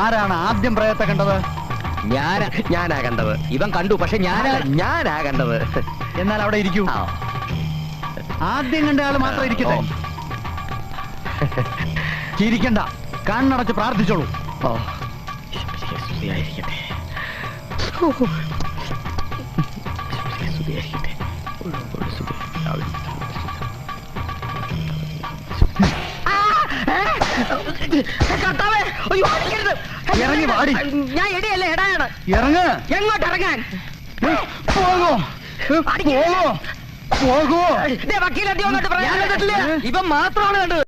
ആരാണ് ആദ്യം പ്രയത്തെ കണ്ടത്? ഞാനാ കണ്ടത്. ഇവൻ കണ്ടു, പക്ഷെ ഞാനാ കണ്ടത്. എന്നാൽ അവിടെ ഇരിക്കൂ. ആദ്യം കണ്ട ആള് മാത്രം ഇരിക്കട്ടെ. ചിരിക്കണ്ട, കണ്ണടച്ച് പ്രാർത്ഥിച്ചോളൂ. ഇറങ്ങി വാടി. ഞാൻ എടിയല്ലേ, എടായാണ്. ഇറങ്ങ്. എങ്ങോട്ട് ഇറങ്ങാൻ? പോകോ പോകോ പോകോ. വക്കീലെത്തി വന്നിട്ട് പറയാൻ ഇവൻ മാത്രമാണ് കണ്ടത്.